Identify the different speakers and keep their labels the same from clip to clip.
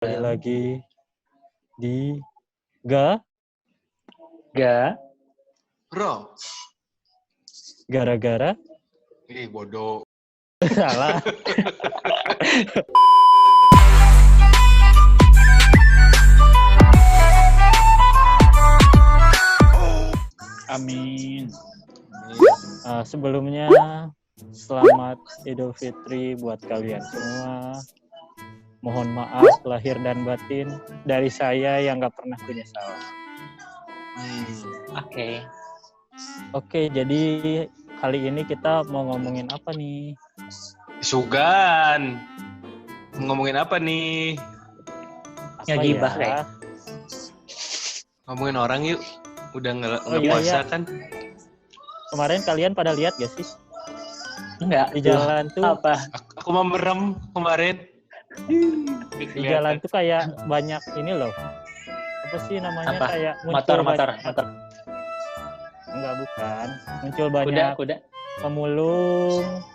Speaker 1: Kembali lagi di
Speaker 2: Bro.
Speaker 1: Gara-gara
Speaker 2: Bodoh.
Speaker 1: salah.
Speaker 3: Amin.
Speaker 1: Sebelumnya selamat Idul Fitri buat kalian semua. Mohon maaf lahir dan batin dari saya yang nggak pernah punya salah. Oke, jadi kali ini kita mau ngomongin apa nih?
Speaker 2: Sugan. Ngomongin apa nih?
Speaker 3: Ngegibah,
Speaker 1: ya?
Speaker 2: Ngomongin orang yuk. Udah nggak
Speaker 1: iya,
Speaker 2: puasa
Speaker 1: iya.
Speaker 2: kan?
Speaker 1: Kemarin kalian pada lihat gak sih?
Speaker 3: Enggak.
Speaker 1: Di jalan tuh
Speaker 3: Apa?
Speaker 2: Aku mau merem kemarin.
Speaker 1: di jalan tuh kayak banyak ini loh. Apa sih namanya?
Speaker 3: Apa?
Speaker 1: Kayak muncul
Speaker 3: Motor.
Speaker 1: Enggak, bukan. Muncul banyak
Speaker 3: Kuda.
Speaker 1: pemulung,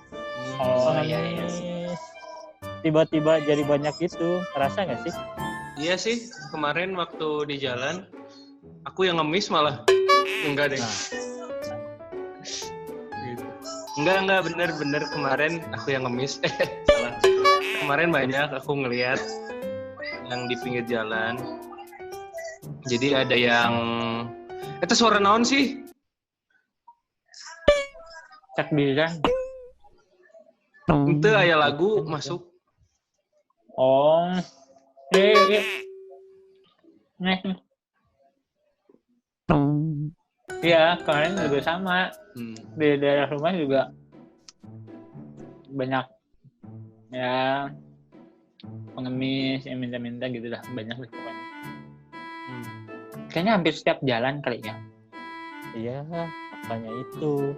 Speaker 3: Oh,
Speaker 1: pengemis. Tiba-tiba jadi banyak gitu. Ngerasa nggak sih?
Speaker 2: Iya sih, kemarin waktu di jalan aku yang ngemis malah. Enggak deh.
Speaker 1: Nah.
Speaker 2: Gitu. Enggak bener kemarin aku yang ngemis. Salah. Kemarin banyak aku ngelihat yang di pinggir jalan. Jadi ada yang itu suara naon sih?
Speaker 3: Takbiran.
Speaker 2: Itu aya lagu masuk.
Speaker 3: Oh. Nih. Iya, kemarin juga sama. Di daerah rumah juga banyak ya pengemis yang minta-minta gitu lah, banyak lah pokoknya. Kayaknya hampir setiap jalan kali ya.
Speaker 1: Iya, makanya itu.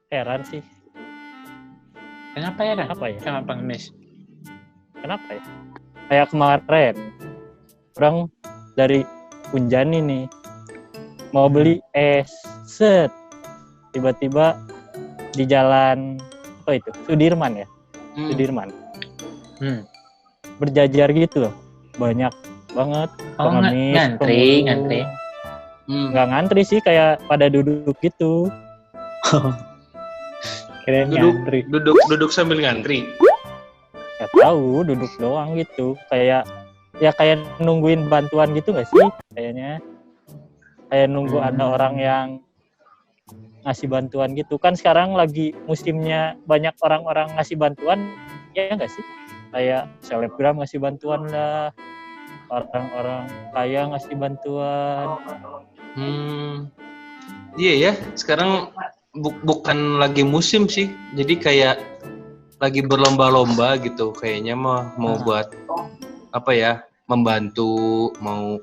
Speaker 1: Heran sih.
Speaker 3: Kenapa ya?
Speaker 1: Apa ya?
Speaker 3: Sama pengemis.
Speaker 1: Kenapa ya? Kayak kemarin, orang dari Unjani nih, mau beli es, set. Tiba-tiba di jalan, apa itu? Sudirman ya? Sudirman. Berjajar gitu loh. Banyak banget pengemis.
Speaker 3: Ngantri.
Speaker 1: Nggak ngantri sih, kayak pada duduk gitu.
Speaker 3: Keren ngantri.
Speaker 2: Duduk sambil ngantri.
Speaker 1: Nggak tahu, duduk doang gitu. Kayak nungguin bantuan gitu nggak sih? Kayaknya kayak nunggu ada orang yang ngasih bantuan gitu. Kan sekarang lagi musimnya banyak orang-orang ngasih bantuan, ya nggak sih? Kayak selebgram ngasih bantuan lah, orang-orang kaya ngasih bantuan.
Speaker 2: Iya ya, sekarang bukan lagi musim sih, jadi kayak lagi berlomba-lomba gitu, kayaknya mau buat apa ya, membantu, mau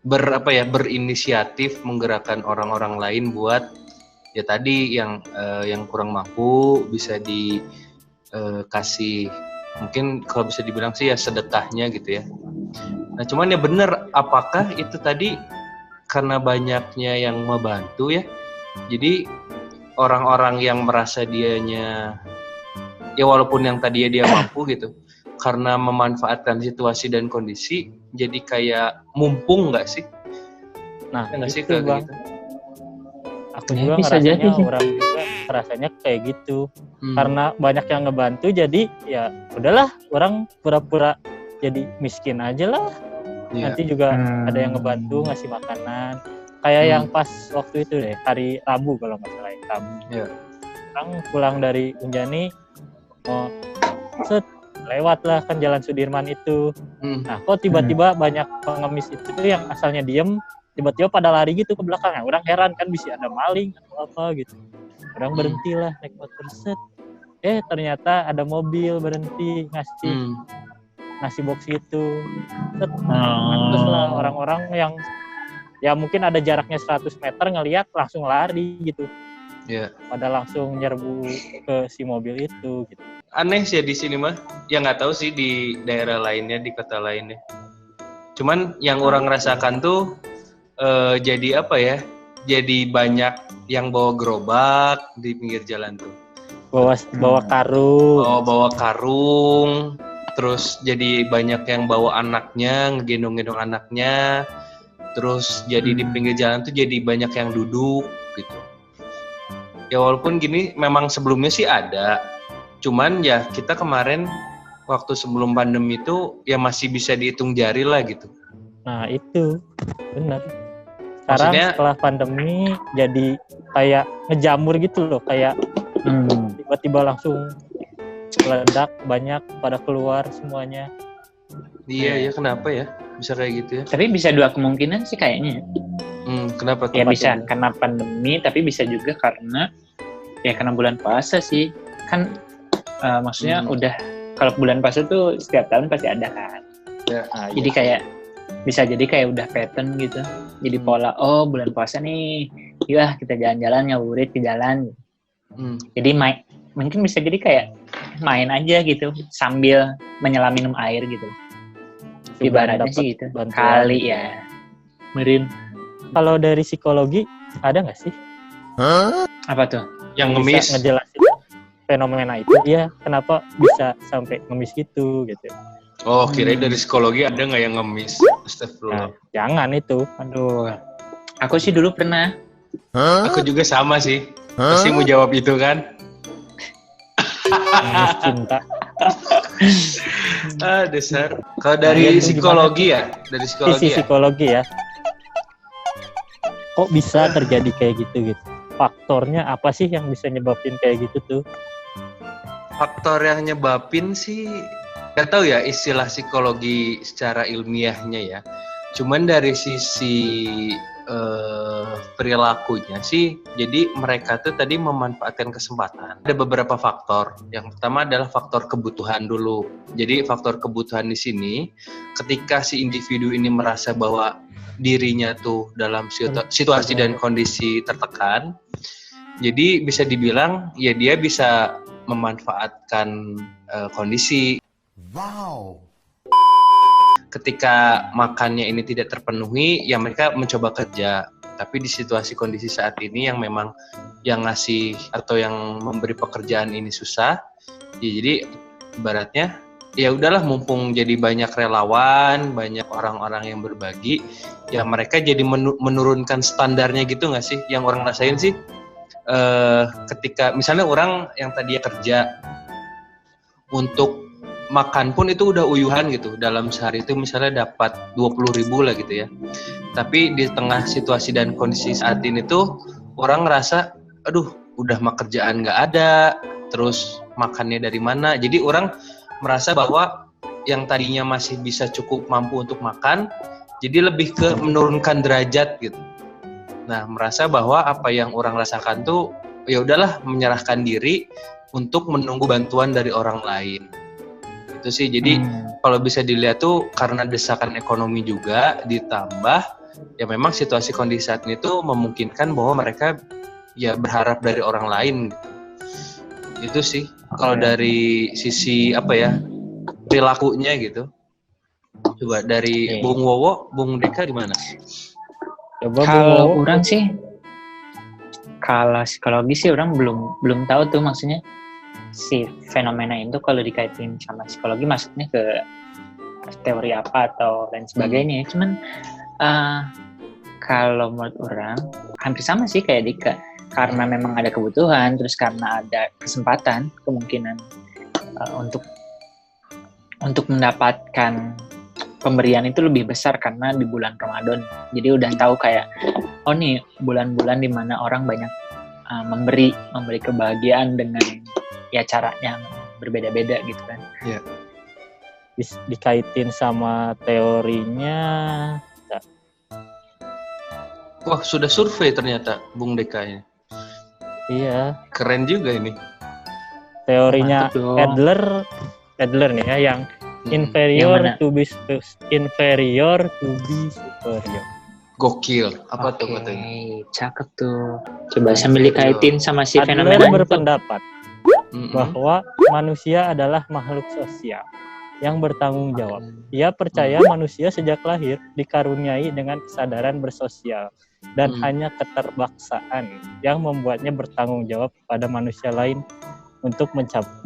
Speaker 2: berinisiatif menggerakkan orang-orang lain buat ya tadi yang kurang mampu bisa dikasih, mungkin kalau bisa dibilang sih ya sedekahnya gitu ya. Nah cuman ya bener, apakah itu tadi karena banyaknya yang membantu ya, jadi orang-orang yang merasa dianya ya walaupun yang tadinya dia mampu gitu, karena memanfaatkan situasi dan kondisi jadi kayak mumpung nggak sih?
Speaker 1: Nah
Speaker 2: ya,
Speaker 1: itu
Speaker 2: sih, kayak
Speaker 1: bang,
Speaker 2: gitu.
Speaker 1: Aku juga ngerasanya orang juga rasanya kayak gitu. Karena banyak yang ngebantu, jadi ya udahlah orang pura-pura jadi miskin aja lah. Nanti juga ada yang ngebantu ngasih makanan. Kayak yang pas waktu itu deh, hari Rabu kalau nggak salah, Rabu. Orang pulang dari Unjani, lewat lah kan jalan Sudirman itu. Nah kok tiba-tiba banyak pengemis itu yang asalnya diem, tiba-tiba pada lari gitu ke belakang. Orang heran kan, bisa ada maling atau apa gitu. Orang berhenti lah naik motor, set. Ternyata ada mobil berhenti ngasih box gitu. Set. Terus lah orang-orang yang ya mungkin ada jaraknya 100 meter ngelihat langsung lari gitu. Pada langsung nyerbu ke si mobil itu gitu.
Speaker 2: Aneh sih di sini mah, ya nggak tahu sih di daerah lainnya, di kota lainnya. Cuman yang orang rasakan tuh jadi apa ya? Jadi banyak yang bawa gerobak di pinggir jalan tuh.
Speaker 1: Bawa karung.
Speaker 2: Bawa karung. terus jadi banyak yang bawa anaknya, ngegendong-gendong anaknya, terus jadi di pinggir jalan tuh jadi banyak yang duduk gitu. Ya walaupun gini memang sebelumnya sih ada, cuman ya kita kemarin waktu sebelum pandemi itu ya masih bisa dihitung jari lah gitu.
Speaker 1: Nah itu benar. Sekarang setelah pandemi jadi kayak ngejamur gitu loh, kayak tiba-tiba langsung meledak, banyak pada keluar semuanya.
Speaker 2: Iya ya, kenapa ya bisa kayak gitu ya?
Speaker 3: Tapi bisa dua kemungkinan sih kayaknya.
Speaker 2: Kenapa tuh?
Speaker 3: Ya bisa karena pandemi, tapi bisa juga karena bulan puasa sih. Kan maksudnya udah kalau bulan puasa tuh setiap tahun pasti ada kan.
Speaker 2: Ya,
Speaker 3: jadi kayak bisa jadi kayak udah pattern gitu. Jadi pola, bulan puasa nih, yuk kita jalan-jalan ngabuburit ke jalan. Jadi mungkin bisa jadi kayak main aja gitu sambil menyelam minum air gitu. Ibaratnya sih gitu. Kali ya. Merin.
Speaker 1: Kalau dari psikologi ada nggak sih?
Speaker 3: Apa tuh?
Speaker 2: Yang ngemis?
Speaker 1: Bisa ngejelasin fenomena itu, ya kenapa bisa sampai ngemis gitu.
Speaker 2: Oh, kirain dari psikologi ada nggak yang ngemis? Astagfirullah.
Speaker 1: Nah, jangan itu.
Speaker 3: Aduh. Aku sih dulu pernah.
Speaker 2: Aku juga sama sih. Pasti mau jawab itu kan?
Speaker 1: Ngemis cinta.
Speaker 2: Dasar. Kalau dari psikologi ya? Dari psikologi ya?
Speaker 1: Psikologi ya. Kok bisa terjadi kayak gitu? Faktornya apa sih yang bisa nyebabin kayak gitu tuh?
Speaker 2: Faktor yang nyebabin sih nggak tahu ya istilah psikologi secara ilmiahnya ya. Cuman dari sisi perilakunya sih, jadi mereka tuh tadi memanfaatkan kesempatan. Ada beberapa faktor. Yang pertama adalah faktor kebutuhan dulu. Jadi faktor kebutuhan di sini, ketika si individu ini merasa bahwa dirinya tuh dalam situasi dan kondisi tertekan, jadi bisa dibilang ya dia bisa memanfaatkan kondisi.
Speaker 4: Wow.
Speaker 2: Ketika makannya ini tidak terpenuhi, ya mereka mencoba kerja. Tapi di situasi kondisi saat ini yang memang yang ngasih atau yang memberi pekerjaan ini susah, ya jadi ibaratnya ya udahlah, mumpung jadi banyak relawan, banyak orang-orang yang berbagi, ya mereka jadi menurunkan standarnya gitu nggak sih? Yang orang rasain sih, ketika misalnya orang yang tadinya kerja untuk makan pun itu udah uyuhan gitu, dalam sehari itu misalnya dapat 20.000 lah gitu ya, tapi di tengah situasi dan kondisi saat ini tuh orang ngerasa aduh udah mah kerjaan nggak ada, terus makannya dari mana, jadi orang merasa bahwa yang tadinya masih bisa cukup mampu untuk makan jadi lebih ke menurunkan derajat gitu. Nah, merasa bahwa apa yang orang rasakan tuh ya udahlah, menyerahkan diri untuk menunggu bantuan dari orang lain. Itu sih. Jadi kalau bisa dilihat tuh karena desakan ekonomi juga ditambah ya memang situasi kondisi saat ini tuh memungkinkan bahwa mereka ya berharap dari orang lain gitu. Itu sih kalau dari sisi apa ya perilakunya gitu. Coba dari Bung Wowo, Bung Deka gimana?
Speaker 3: Kalau orang sih, kalau psikologi sih orang belum tahu tuh maksudnya si fenomena itu kalau dikaitin sama psikologi maksudnya ke teori apa atau lain sebagainya. Cuman kalau menurut orang hampir sama sih kayak Dika, karena memang ada kebutuhan, terus karena ada kesempatan, kemungkinan untuk mendapatkan pemberian itu lebih besar karena di bulan Ramadan. Jadi udah tahu kayak nih bulan-bulan di mana orang banyak memberi kebahagiaan dengan ya caranya berbeda-beda gitu kan.
Speaker 2: Iya.
Speaker 1: Dikaitin sama teorinya.
Speaker 2: Wah, sudah survei ternyata Bung Deka ini.
Speaker 1: Iya.
Speaker 2: Keren juga ini.
Speaker 1: Teorinya Adler nih ya, yang inferior to be superior.
Speaker 2: Gokil. Apa tuh katanya?
Speaker 3: Cakep tuh. Coba sambil dikaitin sama si
Speaker 1: Adler
Speaker 3: fenomena
Speaker 1: berpendapat bahwa manusia adalah makhluk sosial yang bertanggung jawab. Ia percaya manusia sejak lahir dikaruniai dengan kesadaran bersosial dan hanya keterpaksaan yang membuatnya bertanggung jawab pada manusia lain untuk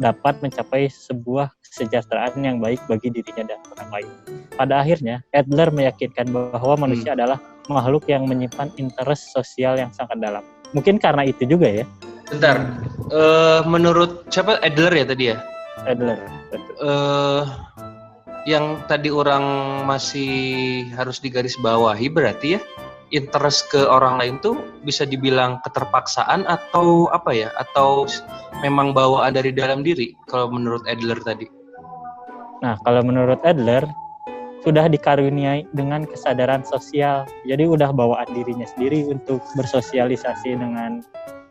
Speaker 1: dapat mencapai sebuah kesejahteraan yang baik bagi dirinya dan orang lain. Pada akhirnya, Adler meyakinkan bahwa manusia adalah makhluk yang menyimpan interest sosial yang sangat dalam. Mungkin karena itu juga ya.
Speaker 2: Bentar, menurut siapa Adler ya tadi ya?
Speaker 1: Adler.
Speaker 2: Yang tadi orang masih harus digarisbawahi berarti ya, interest ke orang lain tuh bisa dibilang keterpaksaan atau apa ya? Atau memang bawaan dari dalam diri kalau menurut Adler tadi?
Speaker 1: Nah, kalau menurut Adler sudah dikaruniai dengan kesadaran sosial. Jadi udah bawaan dirinya sendiri untuk bersosialisasi dengan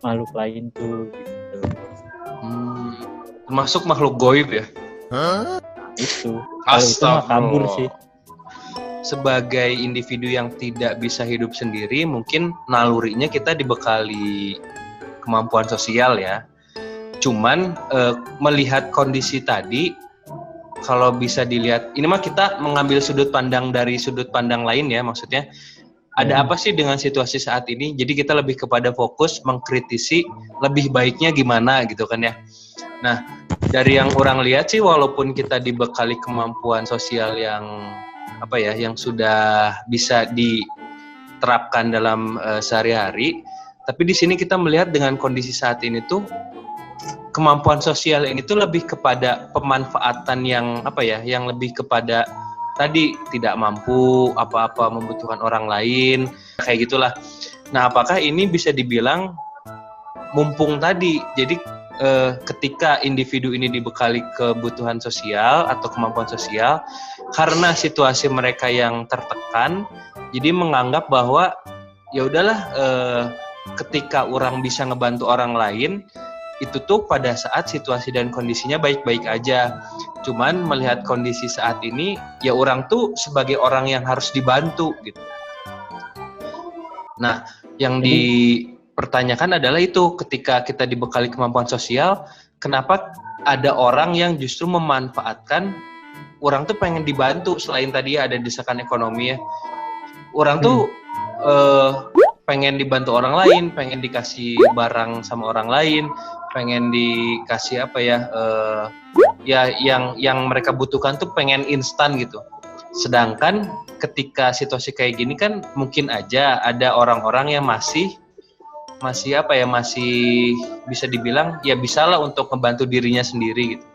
Speaker 1: makhluk lain tuh gitu.
Speaker 2: Termasuk makhluk gaib ya?
Speaker 1: Itu. Kalau itu mah kabur sih.
Speaker 2: Sebagai individu yang tidak bisa hidup sendiri, mungkin nalurinya kita dibekali kemampuan sosial ya. Cuman melihat kondisi tadi, kalau bisa dilihat, ini mah kita mengambil sudut pandang dari sudut pandang lain ya, maksudnya ada apa sih dengan situasi saat ini? Jadi kita lebih kepada fokus mengkritisi lebih baiknya gimana gitu kan ya. Nah, dari yang orang lihat sih, walaupun kita dibekali kemampuan sosial yang apa ya, yang sudah bisa diterapkan dalam sehari-hari, tapi di sini kita melihat dengan kondisi saat ini tuh kemampuan sosial ini tuh lebih kepada pemanfaatan yang apa ya, yang lebih kepada tadi tidak mampu apa-apa membutuhkan orang lain kayak gitulah. Nah, apakah ini bisa dibilang mumpung tadi? Jadi ketika individu ini dibekali kebutuhan sosial atau kemampuan sosial karena situasi mereka yang tertekan, jadi menganggap bahwa ya udahlah, ketika orang bisa ngebantu orang lain itu tuh pada saat situasi dan kondisinya baik-baik aja. Cuman melihat kondisi saat ini ya orang tuh sebagai orang yang harus dibantu gitu. Nah, yang dipertanyakan adalah itu, ketika kita dibekali kemampuan sosial, kenapa ada orang yang justru memanfaatkan orang tuh pengen dibantu, selain tadi ada desakan ekonomi ya. Orang tuh pengen dibantu orang lain, pengen dikasih barang sama orang lain, pengen dikasih apa ya, ya yang mereka butuhkan tuh pengen instan gitu. Sedangkan ketika situasi kayak gini kan mungkin aja ada orang-orang yang masih apa ya, masih bisa dibilang ya bisalah untuk membantu dirinya sendiri gitu.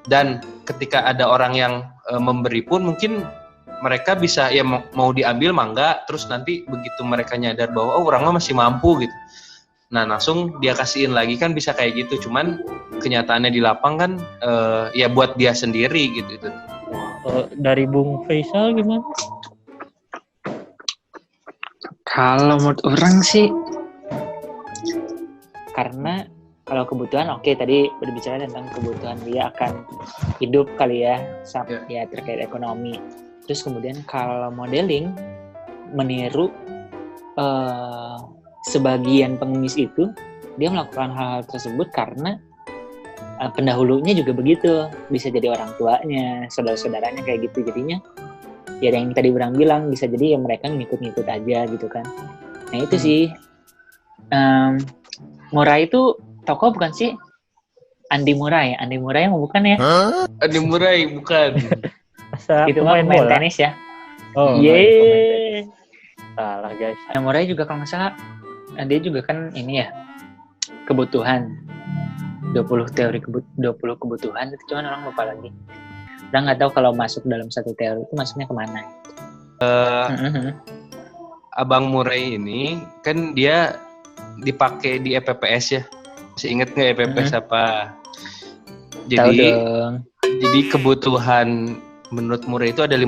Speaker 2: Dan ketika ada orang yang memberi pun mungkin mereka bisa ya mau diambil mangga, terus nanti begitu mereka nyadar bahwa oh orangnya masih mampu gitu, nah langsung dia kasihin lagi, kan bisa kayak gitu. Cuman kenyataannya di lapang kan ya buat dia sendiri gitu itu.
Speaker 1: Dari Bung Faisal gimana?
Speaker 3: Kalau menurut orang sih, karena kalau kebutuhan tadi berbicara tentang kebutuhan dia akan hidup kali ya, ya terkait ekonomi. Terus kemudian kalau modeling meniru sebagian pengemis itu, dia melakukan hal tersebut karena pendahulunya juga begitu, bisa jadi orang tuanya, saudara-saudaranya kayak gitu. Jadinya ya yang tadi orang bilang, bisa jadi ya mereka ngikut-ngikut aja gitu kan. Nah itu sih, Murai itu tokoh bukan sih? Andi Murai yang bukan ya?
Speaker 2: Andi Murai bukan.
Speaker 3: Itu main tenis ya.
Speaker 1: Oh,
Speaker 3: yeay.
Speaker 1: Salah guys.
Speaker 3: Nah, Murai juga kalau nggak salah, dia juga kan ini ya, kebutuhan 20 kebutuhan itu, cuman orang lupa lagi. Orang nggak tahu kalau masuk dalam satu teori itu masuknya kemana.
Speaker 2: Abang Murai ini kan dia dipakai di EPPS ya. Masih inget nggak EPPS apa?
Speaker 3: Tahu dong.
Speaker 2: Jadi kebutuhan menurut Murai itu ada 15.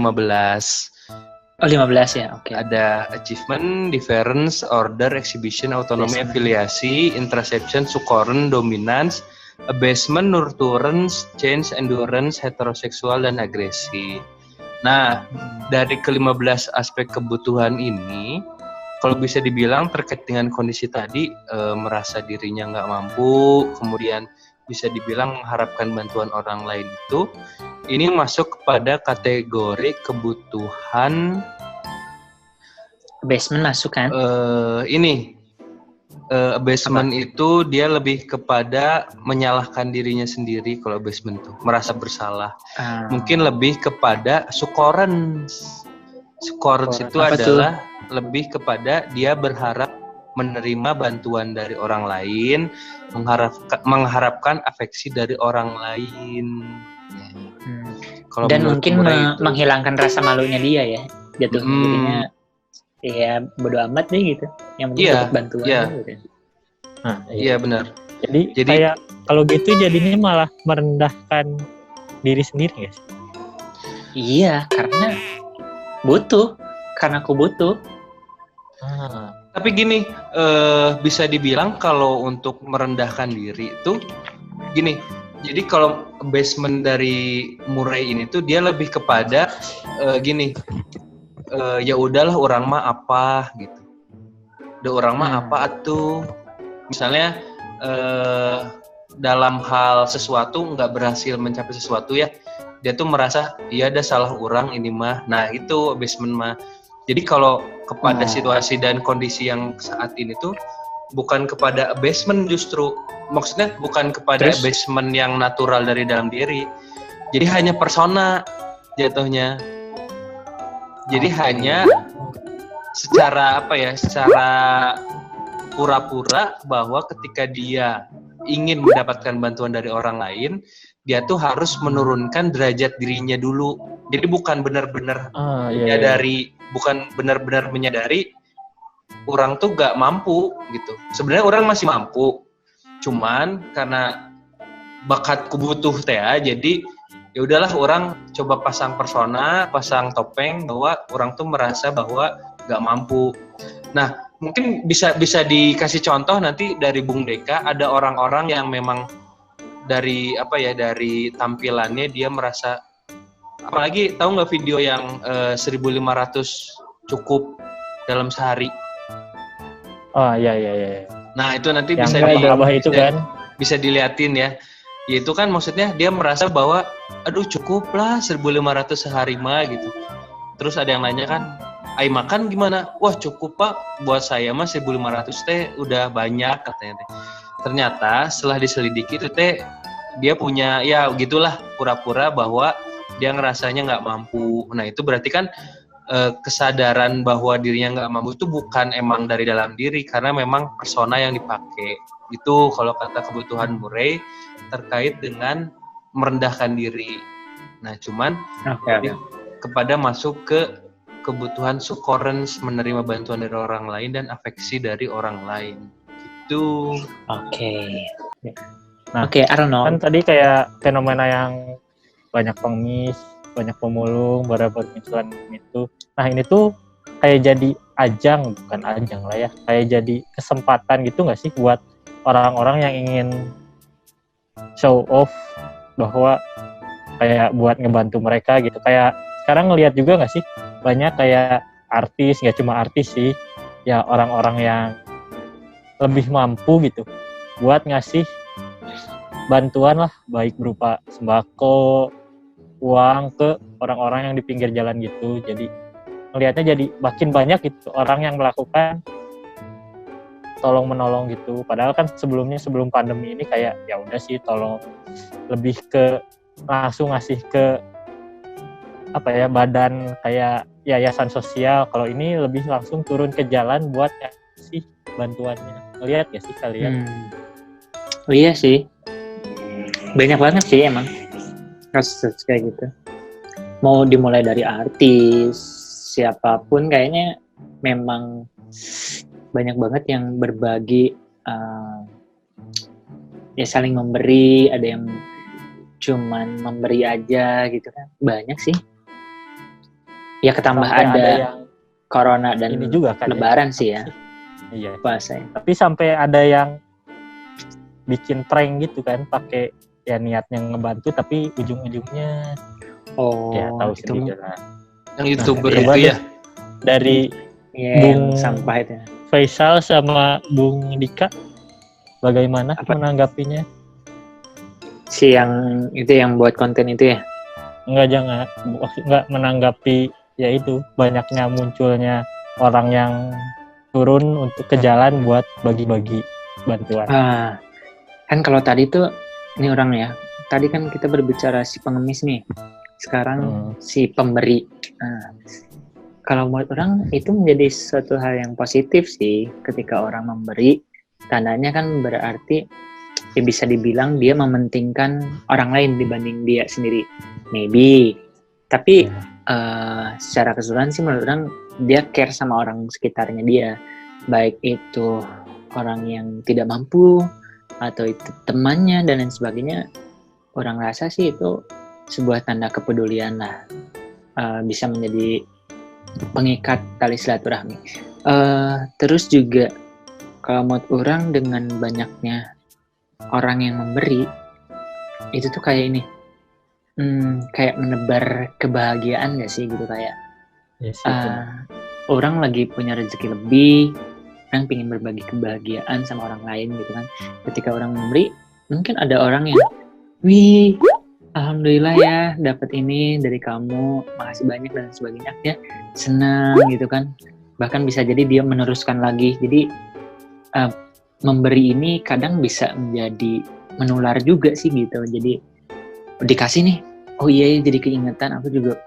Speaker 3: Oh 15 ya, oke.
Speaker 2: Ada achievement, difference, order, exhibition, autonomy, afiliasi, interception, succurrence, dominance, abasement, nurturance, change, endurance, heteroseksual, dan agresi. Nah, dari ke-15 aspek kebutuhan ini, kalau bisa dibilang terkait dengan kondisi tadi, merasa dirinya nggak mampu, kemudian bisa dibilang mengharapkan bantuan orang lain itu, ini masuk kepada kategori kebutuhan.
Speaker 3: Basement masuk kan?
Speaker 2: Ini abasement itu dia lebih kepada menyalahkan dirinya sendiri. Kalau abasement tuh merasa bersalah. Mungkin lebih kepada sukkorens itu adalah lebih kepada dia berharap menerima bantuan dari orang lain, mengharapkan afeksi dari orang lain. Kalau
Speaker 3: dan mungkin menghilangkan rasa malunya dia ya, jatuhnya jadinya ya bodo amat deh gitu, yang penting dapat bantuan. Gitu.
Speaker 2: Nah, iya benar.
Speaker 1: Jadi kayak kalau gitu jadinya malah merendahkan diri sendiri ya.
Speaker 3: Iya, karena aku butuh.
Speaker 2: Tapi gini, bisa dibilang kalau untuk merendahkan diri itu gini. Jadi kalau basement dari Murray ini tuh dia lebih kepada gini. Ya udahlah orang mah apa gitu. Udah orang mah apa atuh. Misalnya dalam hal sesuatu nggak berhasil mencapai sesuatu ya, dia tuh merasa ya ada salah orang ini mah. Nah itu basement mah. Jadi kalau kepada situasi dan kondisi yang saat ini tuh bukan kepada abasement, justru maksudnya bukan kepada abasement yang natural dari dalam diri. Jadi hanya persona jatuhnya. Jadi hanya secara pura-pura bahwa ketika dia ingin mendapatkan bantuan dari orang lain, dia tuh harus menurunkan derajat dirinya dulu. Jadi bukan benar-benar menyadari orang tuh gak mampu gitu. Sebenarnya orang masih mampu, cuman karena bakatku butuh jadi ya udahlah orang coba pasang persona, pasang topeng bahwa orang tuh merasa bahwa gak mampu. Nah mungkin bisa dikasih contoh nanti dari Bung Deka, ada orang-orang yang memang dari tampilannya dia merasa, apalagi tahu nggak video yang 1.500 cukup dalam sehari.
Speaker 1: Oh iya.
Speaker 2: Nah itu nanti
Speaker 1: yang bisa
Speaker 2: diliatin ya. Itu kan maksudnya dia merasa bahwa aduh cukup lah 1.500 sehari mah gitu. Terus ada yang nanya kan, ai makan gimana? Wah cukup pak, buat saya mah 1.500 teh udah banyak katanya teh. Ternyata setelah diselidiki itu teh dia punya ya gitulah pura-pura bahwa dia ngerasanya nggak mampu. Nah itu berarti kan kesadaran bahwa dirinya nggak mampu itu bukan emang dari dalam diri, karena memang persona yang dipakai. Itu kalau kata kebutuhan Murray terkait dengan merendahkan diri. Nah cuman kepada masuk ke kebutuhan sukkorens, menerima bantuan dari orang lain dan afeksi dari orang lain. Gitu.
Speaker 3: Oke, I don't know.
Speaker 1: Kan tadi kayak fenomena yang banyak pengemis, banyak pemulung, bermunculan itu. Nah ini tuh kayak jadi bukan ajang lah ya, kayak jadi kesempatan gitu nggak sih buat orang-orang yang ingin show off bahwa kayak buat ngebantu mereka gitu. Kayak sekarang ngelihat juga nggak sih banyak kayak artis, nggak cuma artis sih, ya orang-orang yang lebih mampu gitu buat ngasih bantuan lah, baik berupa sembako, uang ke orang-orang yang di pinggir jalan gitu. Jadi ngelihatnya jadi makin banyak gitu orang yang melakukan tolong menolong gitu. Padahal kan sebelum pandemi ini kayak ya udah sih tolong lebih ke langsung ngasih ke badan kayak yayasan sosial. Kalau ini lebih langsung turun ke jalan buat ngasih bantuannya. Ngelihat ya sih kalian?
Speaker 3: Iya sih. Banyak banget sih emang kasus kayak gitu. Mau dimulai dari artis, siapapun kayaknya memang banyak banget yang berbagi, ya saling memberi, ada yang cuman memberi aja gitu kan, banyak sih. Ya ketambah ada corona dan
Speaker 1: ini juga kan
Speaker 3: lebaran ya. Sih ya.
Speaker 1: Iya.
Speaker 3: Puasa.
Speaker 1: Tapi sampai ada yang bikin prank gitu kan, pakai ya niatnya ngebantu tapi ujung-ujungnya ya tahu sendiri lah.
Speaker 2: Yang YouTuber itu ya.
Speaker 1: Dari
Speaker 3: Bung sampah itu.
Speaker 1: Faisal sama Bung Dika bagaimana menanggapinya?
Speaker 3: Si yang itu yang buat konten itu ya?
Speaker 1: Enggak menanggapi ya itu banyaknya munculnya orang yang turun untuk ke jalan buat bagi-bagi bantuan.
Speaker 3: Kan kalau tadi tuh ini orang ya, tadi kan kita berbicara si pengemis nih, sekarang si pemberi. Kalau menurut orang itu menjadi suatu hal yang positif sih, ketika orang memberi, tandanya kan berarti ya bisa dibilang dia mementingkan orang lain dibanding dia sendiri, maybe. Tapi secara keseluruhan sih menurut orang dia care sama orang sekitarnya dia, baik itu orang yang tidak mampu atau itu temannya dan lain sebagainya. Orang rasa sih itu sebuah tanda kepedulian lah, bisa menjadi pengikat tali silaturahmi. Terus juga kalau menurut orang dengan banyaknya orang yang memberi itu tuh kayak ini, kayak menebar kebahagiaan gak sih gitu, kayak orang lagi punya rezeki lebih, orang pengen berbagi kebahagiaan sama orang lain gitu kan. Ketika orang memberi, mungkin ada orang yang, wih, alhamdulillah ya dapat ini dari kamu, makasih banyak dan sebagainya, ya senang gitu kan. Bahkan bisa jadi dia meneruskan lagi. Jadi memberi ini kadang bisa menjadi menular juga sih gitu. Jadi dikasih nih, oh iya jadi keingetan, aku juga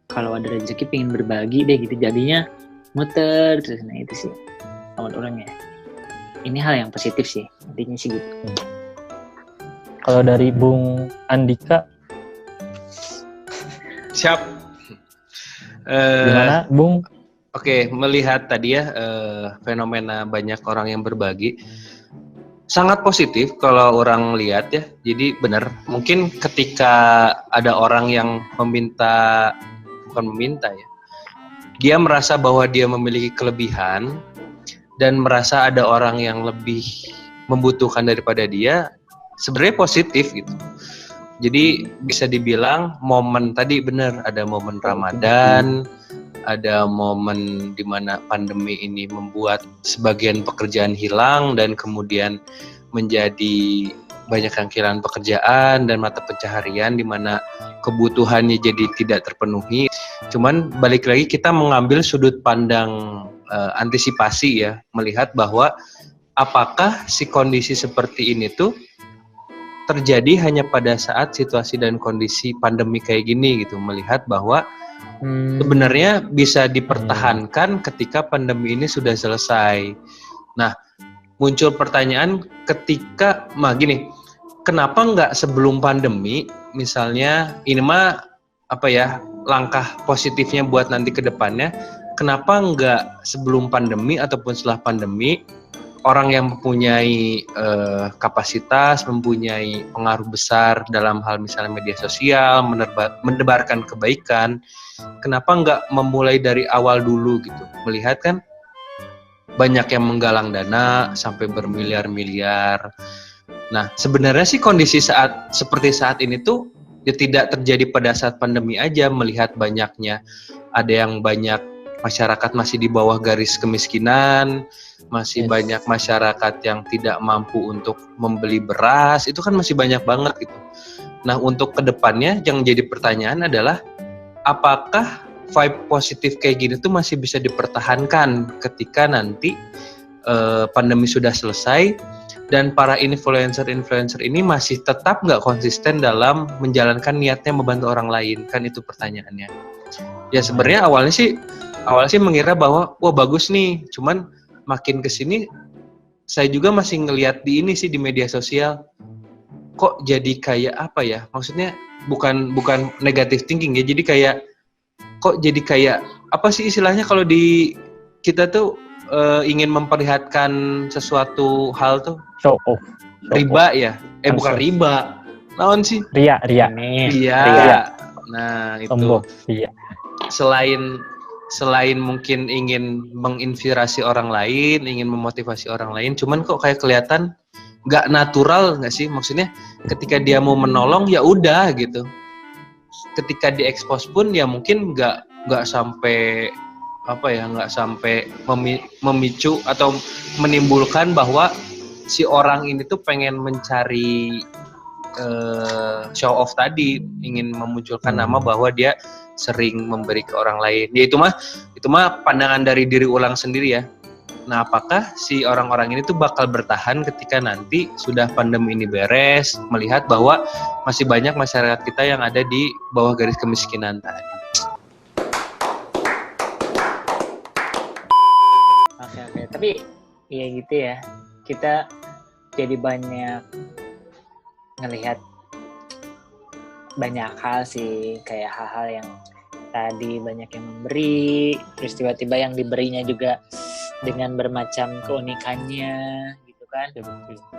Speaker 3: kalau ada rezeki pengen berbagi deh gitu, jadinya muter terus. Nah itu sih menurut orang ya, ini hal yang positif sih intinya sih gitu.
Speaker 1: Kalau dari Bung Andika,
Speaker 2: siap.
Speaker 1: Gimana Bung?
Speaker 2: Oke, melihat tadi ya fenomena banyak orang yang berbagi, sangat positif kalau orang lihat ya. Jadi benar, mungkin ketika ada orang yang bukan meminta ya, dia merasa bahwa dia memiliki kelebihan dan merasa ada orang yang lebih membutuhkan daripada dia, sebenarnya positif gitu. Jadi bisa dibilang momen tadi benar, ada momen Ramadan, ada momen di mana pandemi ini membuat sebagian pekerjaan hilang dan kemudian menjadi banyak yang kehilangan pekerjaan dan mata pencaharian di mana kebutuhannya jadi tidak terpenuhi. Cuman balik lagi kita mengambil sudut pandang antisipasi ya, melihat bahwa apakah si kondisi seperti ini tuh terjadi hanya pada saat situasi dan kondisi pandemi kayak gini gitu, melihat bahwa sebenarnya bisa dipertahankan ketika pandemi ini sudah selesai. Nah, muncul pertanyaan ketika, gini, kenapa nggak sebelum pandemi, misalnya ini mah apa ya, langkah positifnya buat nanti ke depannya, kenapa nggak sebelum pandemi ataupun setelah pandemi, orang yang mempunyai kapasitas, mempunyai pengaruh besar dalam hal misalnya media sosial, menebarkan kebaikan, kenapa nggak memulai dari awal dulu gitu? Melihat kan banyak yang menggalang dana sampai bermiliar-miliar. Nah, sebenarnya sih kondisi seperti saat ini tuh ya tidak terjadi pada saat pandemi aja, melihat banyaknya, ada yang banyak masyarakat masih di bawah garis kemiskinan, masih banyak masyarakat yang tidak mampu untuk membeli beras, itu kan masih banyak banget gitu. Nah, untuk kedepannya yang jadi pertanyaan adalah apakah vibe positif kayak gini tuh masih bisa dipertahankan ketika nanti pandemi sudah selesai dan para influencer ini masih tetap nggak konsisten dalam menjalankan niatnya membantu orang lain, kan itu pertanyaannya. Ya sebenarnya awalnya sih mengira bahwa wah bagus nih, cuman makin kesini saya juga masih ngelihat di ini sih di media sosial, kok jadi kayak apa ya, maksudnya bukan negative thinking ya, jadi kayak kok jadi kayak apa sih istilahnya kalau di kita tuh ingin memperlihatkan sesuatu hal tuh show off. Riba ya, bukan riba, naon sih,
Speaker 1: ria.
Speaker 2: Nah itu
Speaker 1: tombol ria.
Speaker 2: Selain mungkin ingin menginspirasi orang lain, ingin memotivasi orang lain, cuman kok kayak kelihatan nggak natural nggak sih? Maksudnya ketika dia mau menolong ya udah gitu. Ketika diekspos pun ya mungkin nggak sampai memicu atau menimbulkan bahwa si orang ini tuh pengen mencari show off tadi, ingin memunculkan nama bahwa dia sering memberi ke orang lain. Ya itu mah pandangan dari diri ulang sendiri ya. Nah, apakah si orang-orang ini tuh bakal bertahan ketika nanti sudah pandemi ini beres, melihat bahwa masih banyak masyarakat kita yang ada di bawah garis kemiskinan tadi.
Speaker 3: Oke. Tapi ya gitu ya. Kita jadi banyak ngelihat banyak hal sih, kayak hal-hal yang tadi banyak yang memberi, terus tiba-tiba yang diberinya juga dengan bermacam keunikannya gitu kan.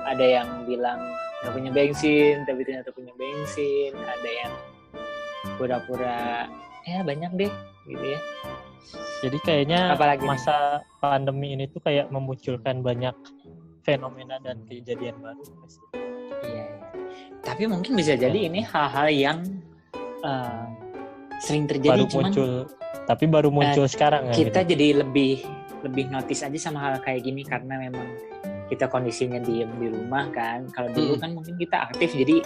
Speaker 3: Ada yang bilang nggak punya bensin tapi ternyata punya bensin, ada yang pura-pura ya banyak deh gitu ya.
Speaker 1: Jadi kayaknya
Speaker 3: Apalagi
Speaker 1: masa pandemi ini tuh kayak memunculkan banyak fenomena dan kejadian baru.
Speaker 3: Iya. Tapi mungkin bisa jadi ini hal-hal yang sering terjadi,
Speaker 1: baru muncul sekarang
Speaker 3: kita
Speaker 1: gitu.
Speaker 3: jadi lebih notice aja sama hal kayak gini karena memang kita kondisinya diem di rumah kan. Kalau dulu kan mungkin kita aktif jadi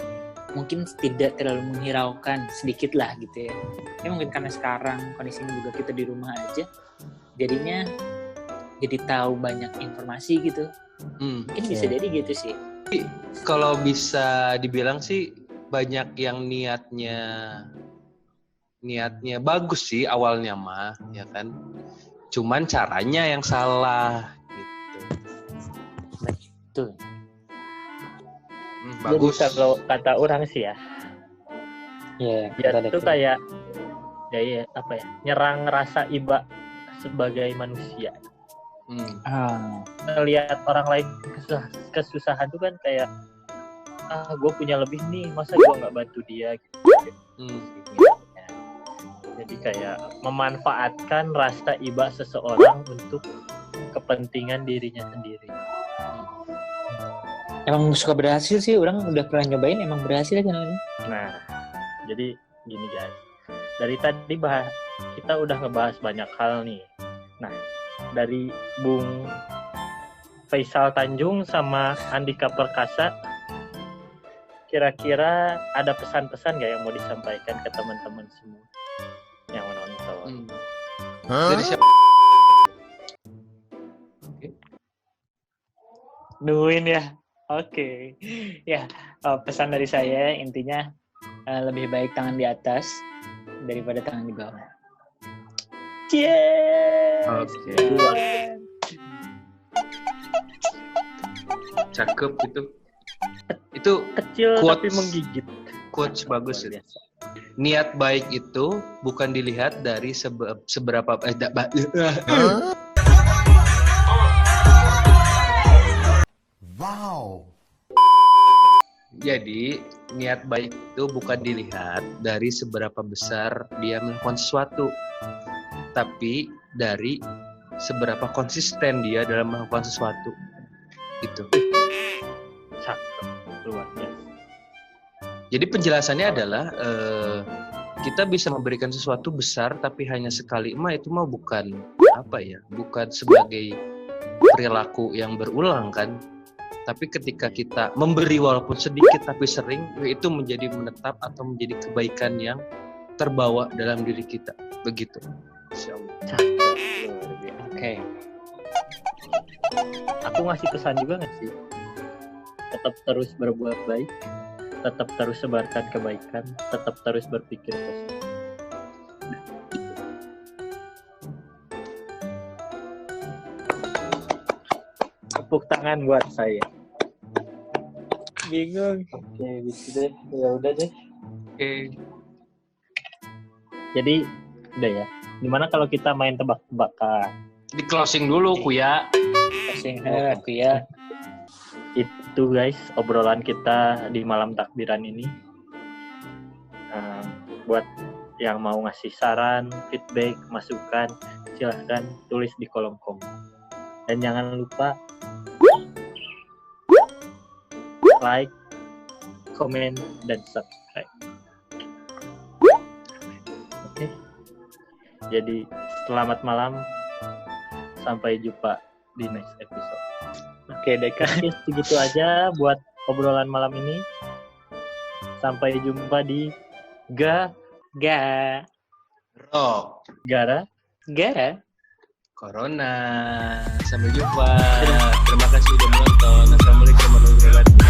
Speaker 3: mungkin tidak terlalu menghiraukan, sedikit lah gitu ya. Ya mungkin karena sekarang kondisinya juga kita di rumah aja, jadinya jadi tahu banyak informasi gitu. Mungkin bisa jadi gitu sih.
Speaker 2: Kalau bisa dibilang sih banyak yang niatnya bagus sih awalnya mah, ya kan. Cuman caranya yang salah gitu.
Speaker 3: Betul.
Speaker 2: Bagus.
Speaker 1: Jadi kalau kata orang sih ya, itu kayak nyerang rasa iba sebagai manusia. Ngelihat orang lain kesusahan tuh kan kayak gue punya lebih nih, masa gue nggak bantu dia gitu. Jadi kayak memanfaatkan rasa iba seseorang untuk kepentingan dirinya sendiri.
Speaker 3: Emang suka berhasil sih, orang udah pernah nyobain, emang berhasil kan.
Speaker 1: Nah, jadi gini guys, dari tadi kita udah ngebahas banyak hal nih. Nah, dari Bung Faisal Tanjung sama Andika Perkasa, kira-kira ada pesan-pesan gak yang mau disampaikan ke teman-teman semua yang menonton?
Speaker 2: Dari siapa?
Speaker 3: Duin ya. Oke. Ya, pesan dari saya intinya lebih baik tangan di atas daripada tangan di bawah. Cheers.
Speaker 2: Oke. Cakep itu. Itu
Speaker 1: kecil
Speaker 2: quotes,
Speaker 1: tapi menggigit.
Speaker 2: Quotes bagus itu. Niat baik itu bukan dilihat dari seberapa
Speaker 4: Wow.
Speaker 2: Jadi niat baik itu bukan dilihat dari seberapa besar dia melakukan sesuatu, tapi dari seberapa konsisten dia dalam melakukan sesuatu. Itu.
Speaker 1: Cakep, luar biasa.
Speaker 2: Jadi penjelasannya adalah kita bisa memberikan sesuatu besar tapi hanya sekali itu mah bukan sebagai perilaku yang berulang kan. Tapi ketika kita memberi walaupun sedikit tapi sering, itu menjadi menetap atau menjadi kebaikan yang terbawa dalam diri kita. Begitu. Insyaallah.
Speaker 3: Oke.
Speaker 1: Aku ngasih pesan juga nggak sih? Tetap terus berbuat baik, tetap terus sebarkan kebaikan, tetap terus berpikir positif. Tepuk tangan buat saya. Bingung. Oke, bisa deh. Ya udah deh.
Speaker 2: Oke.
Speaker 1: Jadi udah ya. Gimana kalau kita main tebak-tebakan?
Speaker 2: Di closing dulu, Kuya.
Speaker 3: Kuya.
Speaker 1: Itu guys, obrolan kita di malam takbiran ini. Buat yang mau ngasih saran, feedback, masukan, silahkan tulis di kolom komen. Dan jangan lupa like, komen, dan subscribe. Oke. Jadi selamat malam. Sampai jumpa di next episode. Oke deh guys, segitu aja buat obrolan malam ini. Sampai jumpa di Gara
Speaker 2: corona. Sampai jumpa. Terima kasih sudah menonton. Assalamualaikum warahmatullahi wabarakatuh.